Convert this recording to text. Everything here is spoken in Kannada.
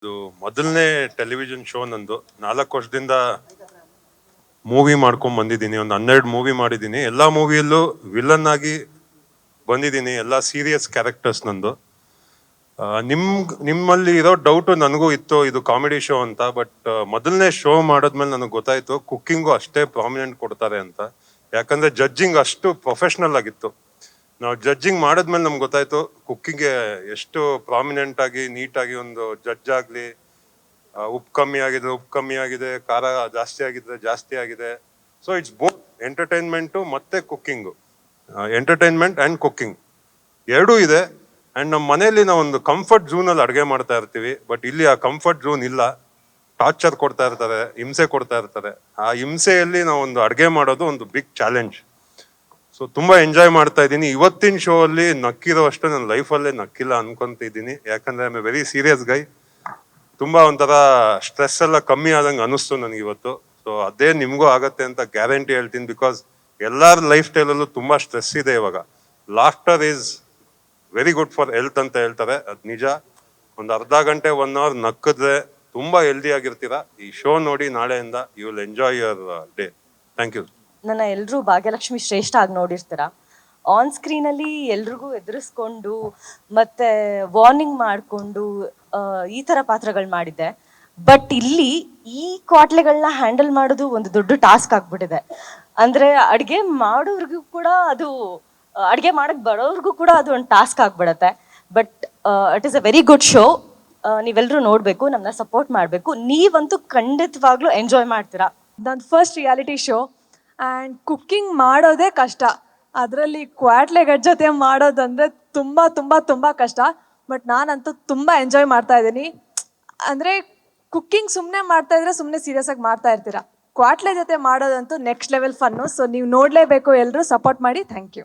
ಇದು ಮೊದಲನೇ ಟೆಲಿವಿಷನ್ ಶೋ ನಂದು. 4 ವರ್ಷದಿಂದ ಮೂವಿ ಮಾಡ್ಕೊಂಡ್ ಬಂದಿದ್ದೀನಿ. ಒಂದು 12 ಮೂವಿ ಮಾಡಿದ್ದೀನಿ. ಎಲ್ಲಾ ಮೂವಿಯಲ್ಲೂ ವಿಲನ್ ಆಗಿ ಬಂದಿದ್ದೀನಿ. ಎಲ್ಲ ಸೀರಿಯಸ್ ಕ್ಯಾರೆಕ್ಟರ್ಸ್ ನಂದು. ನಿಮ್ಮಲ್ಲಿ ಇರೋ ಡೌಟ್ ನನಗೂ ಇತ್ತು, ಇದು ಕಾಮಿಡಿ ಶೋ ಅಂತ. ಬಟ್ ಮೊದಲನೇ ಶೋ ಮಾಡಿದ್ಮೇಲೆ ನನಗೆ ಗೊತ್ತಾಯ್ತು ಕುಕ್ಕಿಂಗು ಅಷ್ಟೇ ಪ್ರಾಮಿನೆಂಟ್ ಕೊಡ್ತಾರೆ ಅಂತ. ಯಾಕಂದ್ರೆ ಜಡ್ಜಿಂಗ್ ಅಷ್ಟು ಪ್ರೊಫೆಷನಲ್ ಆಗಿತ್ತು. ನಾವು ಜಡ್ಜಿಂಗ್ ಮಾಡಿದ್ಮೇಲೆ ನಮ್ಗೆ ಗೊತ್ತಾಯ್ತು ಕುಕ್ಕಿಂಗ್ಗೆ ಎಷ್ಟು ಪ್ರಾಮಿನೆಂಟ್ ಆಗಿ ನೀಟಾಗಿ ಒಂದು ಜಡ್ಜ್ ಆಗ್ಲಿ, ಉಪ್ಪು ಕಮ್ಮಿ ಆಗಿದ್ರೆ ಉಪ್ಪು ಕಮ್ಮಿ ಆಗಿದೆ, ಖಾರ ಜಾಸ್ತಿ ಆಗಿದ್ರೆ ಜಾಸ್ತಿ ಆಗಿದೆ. ಸೊ ಇಟ್ಸ್ ಬೋತ್ ಎಂಟರ್ಟೈನ್ಮೆಂಟು ಮತ್ತೆ ಕುಕ್ಕಿಂಗು, ಎಂಟರ್ಟೈನ್ಮೆಂಟ್ ಅಂಡ್ ಕುಕ್ಕಿಂಗ್ ಎರಡೂ ಇದೆ. ಅಂಡ್ ನಮ್ಮ ಮನೆಯಲ್ಲಿ ನಾವು ಒಂದು ಕಂಫರ್ಟ್ ಝೋನ್ ಅಲ್ಲಿ ಅಡುಗೆ ಮಾಡ್ತಾ ಇರ್ತೀವಿ. ಬಟ್ ಇಲ್ಲಿ ಆ ಕಂಫರ್ಟ್ ಝೋನ್ ಇಲ್ಲ. ಟಾರ್ಚರ್ ಕೊಡ್ತಾ ಇರ್ತಾರೆ, ಹಿಂಸೆ ಕೊಡ್ತಾ ಇರ್ತಾರೆ. ಆ ಹಿಂಸೆಯಲ್ಲಿ ನಾವು ಒಂದು ಅಡುಗೆ ಮಾಡೋದು ಒಂದು ಬಿಗ್ ಚಾಲೆಂಜ್. ಸೊ ತುಂಬಾ ಎಂಜಾಯ್ ಮಾಡ್ತಾ ಇದ್ದೀನಿ. ಇವತ್ತಿನ ಶೋ ಅಲ್ಲಿ ನಕ್ಕಿರೋ ಅಷ್ಟು ನನ್ನ ಲೈಫಲ್ಲೇ ನಕ್ಕಿಲ್ಲ ಅನ್ಕೊಂತ ಇದ್ದೀನಿ. ಯಾಕಂದ್ರೆ I am a very serious guy. ತುಂಬಾ ಒಂಥರ ಸ್ಟ್ರೆಸ್ ಎಲ್ಲ ಕಮ್ಮಿ ಆದಂಗೆ ಅನಿಸ್ತು ನನಗೆ ಇವತ್ತು. ಸೊ ಅದೇ ನಿಮ್ಗೂ ಆಗತ್ತೆ ಅಂತ ಗ್ಯಾರಂಟಿ ಹೇಳ್ತೀನಿ. ಬಿಕಾಸ್ ಎಲ್ಲಾರ ಲೈಫ್ ಸ್ಟೈಲಲ್ಲೂ ತುಂಬಾ ಸ್ಟ್ರೆಸ್ ಇದೆ ಇವಾಗ. Laughter is very good for health ಅಂತ ಹೇಳ್ತಾರೆ, ಅದು ನಿಜ. ಒಂದು ಅರ್ಧ ಗಂಟೆ 1 ಅವರ್ ನಕ್ಕಿದ್ರೆ ತುಂಬಾ ಹೆಲ್ದಿ ಆಗಿರ್ತೀರಾ. ಈ ಶೋ ನೋಡಿ ನಾಳೆಯಿಂದ you will enjoy your day. Thank you. ನನ್ನ ಎಲ್ಲರೂ ಭಾಗ್ಯಲಕ್ಷ್ಮಿ ಶ್ರೇಷ್ಠ ಆಗಿ ನೋಡಿರ್ತೀರ. ಆನ್ ಸ್ಕ್ರೀನಲ್ಲಿ ಎಲ್ರಿಗೂ ಎದುರಿಸ್ಕೊಂಡು ಮತ್ತೆ ವಾರ್ನಿಂಗ್ ಮಾಡಿಕೊಂಡು ಈ ಥರ ಪಾತ್ರಗಳು ಮಾಡಿದ್ದೆ. ಬಟ್ ಇಲ್ಲಿ ಈ ಕ್ವಾಟ್ಲೆಗಳನ್ನ ಹ್ಯಾಂಡಲ್ ಮಾಡೋದು ಒಂದು ದೊಡ್ಡ ಟಾಸ್ಕ್ ಆಗ್ಬಿಟ್ಟಿದೆ. ಅಂದರೆ ಅಡುಗೆ ಮಾಡೋರ್ಗೂ ಕೂಡ ಅದು, ಅಡುಗೆ ಮಾಡಕ್ಕೆ ಬರೋರ್ಗೂ ಕೂಡ ಅದು ಒಂದು ಟಾಸ್ಕ್ ಆಗ್ಬಿಡತ್ತೆ. But it is a very good show. ನೀವೆಲ್ಲರೂ ನೋಡಬೇಕು, ನಮ್ಮನ್ನ ಸಪೋರ್ಟ್ ಮಾಡಬೇಕು. ನೀವಂತೂ ಖಂಡಿತವಾಗ್ಲೂ ಎಂಜಾಯ್ ಮಾಡ್ತೀರಾ. ನನ್ನ first reality show and cooking ಮಾಡೋದೇ ಕಷ್ಟ. ಅದರಲ್ಲಿ ಕ್ವಾಟ್ಲೆಗಳ ಜೊತೆ ಮಾಡೋದಂದರೆ ತುಂಬ ತುಂಬ ತುಂಬ ಕಷ್ಟ. ಬಟ್ ನಾನಂತೂ ತುಂಬ ಎಂಜಾಯ್ ಮಾಡ್ತಾ ಇದ್ದೀನಿ. ಅಂದರೆ ಕುಕ್ಕಿಂಗ್ ಸುಮ್ಮನೆ ಮಾಡ್ತಾಯಿದ್ರೆ ಸುಮ್ಮನೆ ಸೀರಿಯಸ್ ಆಗಿ ಮಾಡ್ತಾ ಇರ್ತೀರಾ. ಕ್ವಾಟ್ಲೆ ಜೊತೆ ಮಾಡೋದಂತೂ ನೆಕ್ಸ್ಟ್ ಲೆವೆಲ್ ಫನ್ನು. ಸೊ ನೀವು ನೋಡಲೇಬೇಕು, ಎಲ್ಲರೂ ಸಪೋರ್ಟ್ ಮಾಡಿ. Thank you.